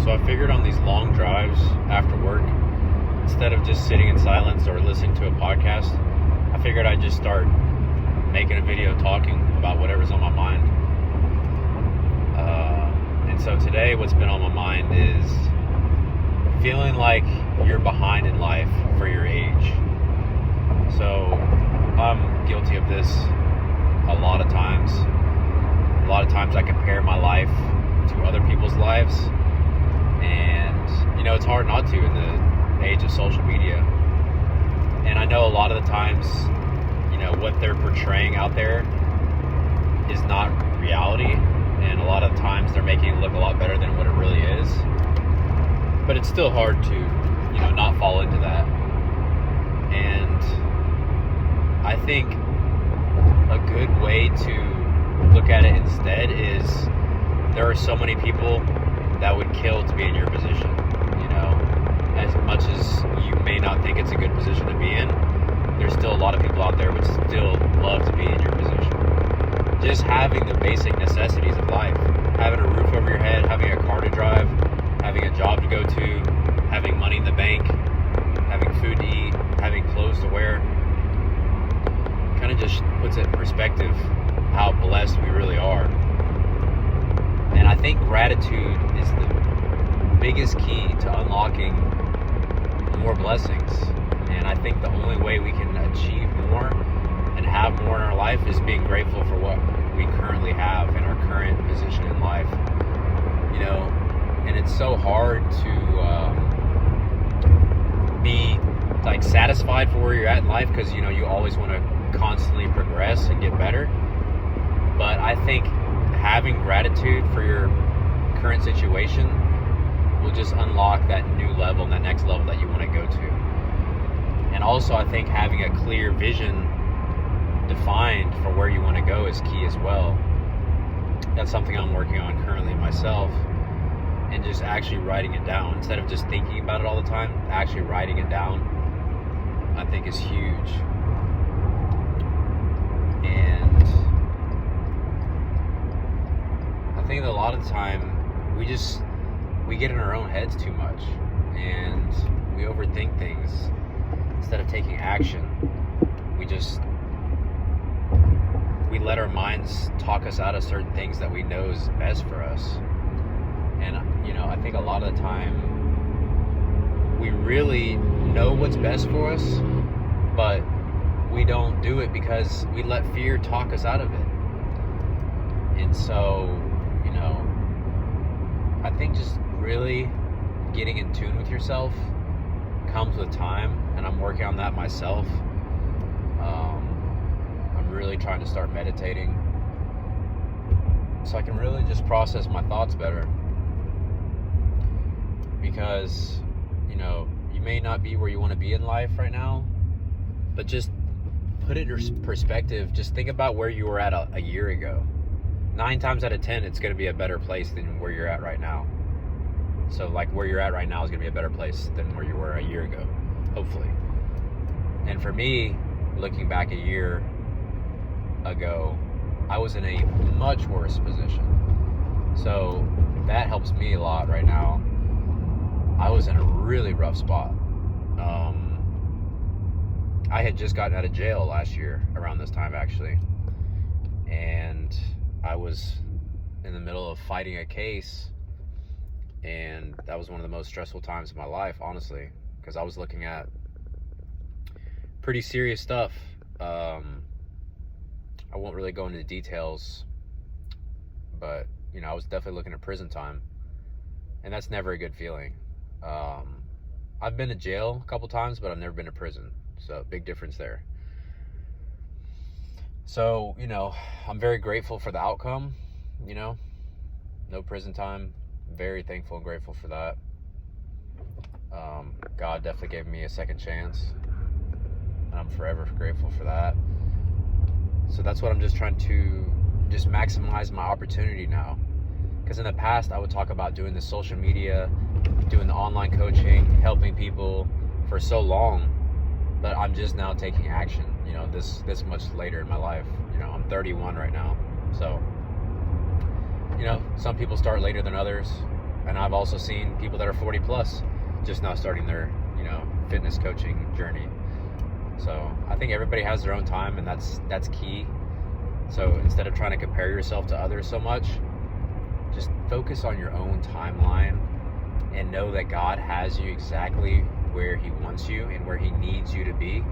So I figured on these long drives after work, instead of just sitting in silence or listening to a podcast, I figured I'd just start making a video talking about whatever's on my mind. And so today what's been on my mind is feeling like you're behind in life for your age. So I'm guilty of this a lot of times. A lot of times I compare my life to other people's lives, and it's hard not to in the age of social media. And I know a lot of the times what they're portraying out there is not reality, and a lot of times they're making it look a lot better than what it really is. But it's still hard to not fall into that. And I think a good way to look at it instead is there are so many people that would kill to be in your position. As much as you may not think it's a good position to be in, there's still a lot of people out there would still love to be in your position. Just having the basic necessities of life, having a roof over your head, having a car to drive, having a job to go to, having money in the bank, having food to eat, having clothes to wear, kind of just puts it in perspective how blessed we really are. And I think gratitude is the biggest key to unlocking more blessings. And I think the only way we can achieve more and have more in our life is being grateful for what we currently have in our current position in life. And it's so hard to be satisfied for where you're at in life, because you always want to constantly progress and get better. But I think having gratitude for your current situation will just unlock that new level and that next level that you want to go to. And also I think having a clear vision defined for where you want to go is key as well. That's something I'm working on currently myself, and just actually writing it down instead of just thinking about it all the time. Actually writing it down, I think, is huge. And I think that a lot of the time we get in our own heads too much, and we overthink things instead of taking action. We let our minds talk us out of certain things that we know is best for us. And I think a lot of the time we really know what's best for us, but we don't do it because we let fear talk us out of it. And so I think just really getting in tune with yourself comes with time, and I'm working on that myself. I'm really trying to start meditating so I can really just process my thoughts better, because you may not be where you want to be in life right now, but just put it in perspective. Just think about where you were at a year ago. 9 times out of 10 it's going to be a better place than where you're at right now. So where you're at right now is going to be a better place than where you were a year ago, hopefully. And for me, looking back a year ago, I was in a much worse position. So that helps me a lot right now. I was in a really rough spot. I had just gotten out of jail last year around this time, actually. And I was in the middle of fighting a case, and that was one of the most stressful times of my life, honestly, because I was looking at pretty serious stuff. I won't really go into the details, but I was definitely looking at prison time, and that's never a good feeling. I've been to jail a couple times, but I've never been to prison, so big difference there. So I'm very grateful for the outcome. No prison time. Very thankful and grateful for that. God definitely gave me a second chance, and I'm forever grateful for that. So that's what I'm just trying to just maximize my opportunity now. Because in the past I would talk about doing the social media, doing the online coaching, helping people for so long, but I'm just now taking action, this much later in my life. I'm 31 right now. So, some people start later than others. And I've also seen people that are 40 plus just now starting their, fitness coaching journey. So I think everybody has their own time, and that's key. So instead of trying to compare yourself to others so much, just focus on your own timeline and know that God has you exactly where he wants you and where he needs you to be.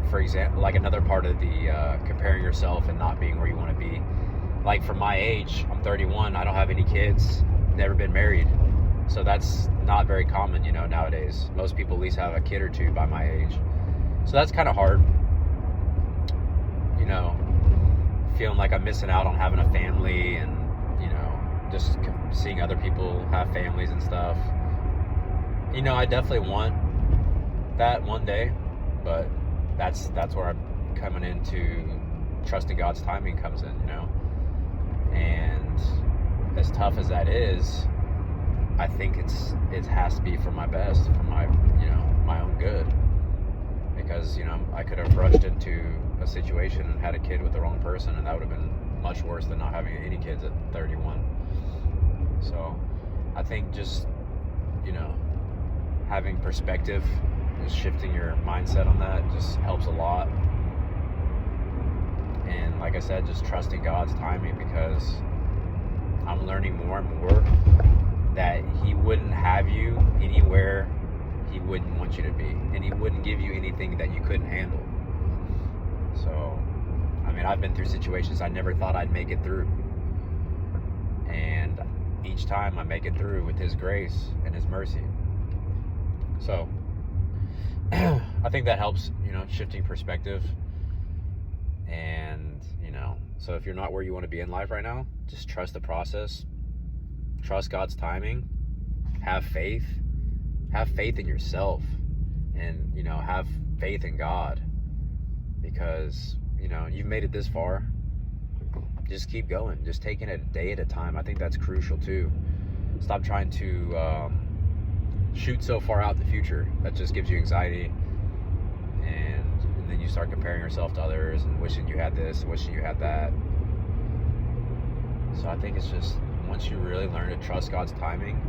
For example, like another part of the comparing yourself and not being where you want to be. Like for my age, I'm 31, I don't have any kids, never been married. So that's not very common, nowadays. Most people at least have a kid or two by my age. So that's kind of hard, feeling like I'm missing out on having a family and, just seeing other people have families and stuff. I definitely want that one day, but that's where I'm coming into trusting God's timing comes in, And as tough as that is, I think it has to be for my best, for my, my own good. Because, I could have rushed into a situation and had a kid with the wrong person, and that would have been much worse than not having any kids at 31. So I think just, having perspective, just shifting your mindset on that just helps a lot. And like I said, just trusting God's timing, because I'm learning more and more that he wouldn't have you anywhere he wouldn't want you to be, and he wouldn't give you anything that you couldn't handle. So, I've been through situations I never thought I'd make it through, and each time I make it through with his grace and his mercy. So I think that helps, shifting perspective. And, so if you're not where you want to be in life right now, just trust the process, trust God's timing, have faith in yourself, and, have faith in God, because, you've made it this far. Just keep going, just taking it a day at a time. I think that's crucial too. Stop trying to shoot so far out in the future. That just gives you anxiety, and then you start comparing yourself to others and wishing you had this, wishing you had that. So I think it's just, once you really learn to trust God's timing,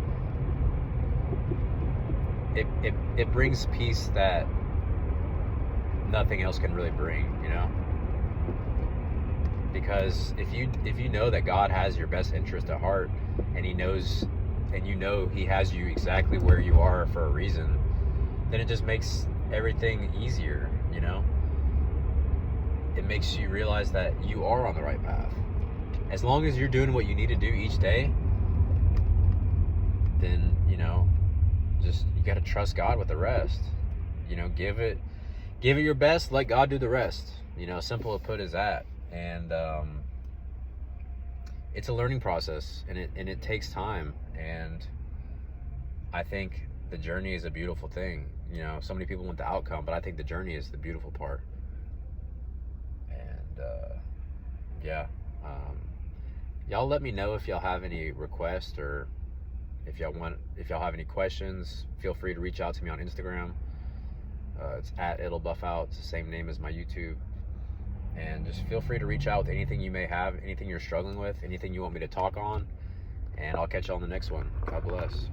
it brings peace that nothing else can really bring, because if you know that God has your best interest at heart, and he knows, and he has you exactly where you are for a reason, then it just makes everything easier. It makes you realize that you are on the right path. As long as you're doing what you need to do each day, then, just, you got to trust God with the rest. Give it your best, let God do the rest. Simple to put as that. And it's a learning process, and it takes time. And I think the journey is a beautiful thing. So many people want the outcome, but I think the journey is the beautiful part. And y'all let me know if y'all have any requests, or if y'all have any questions. Feel free to reach out to me on Instagram. It's at It'll Buff Out. It's the same name as my YouTube. And just feel free to reach out with anything you may have, anything you're struggling with, anything you want me to talk on. And I'll catch you on the next one. God bless.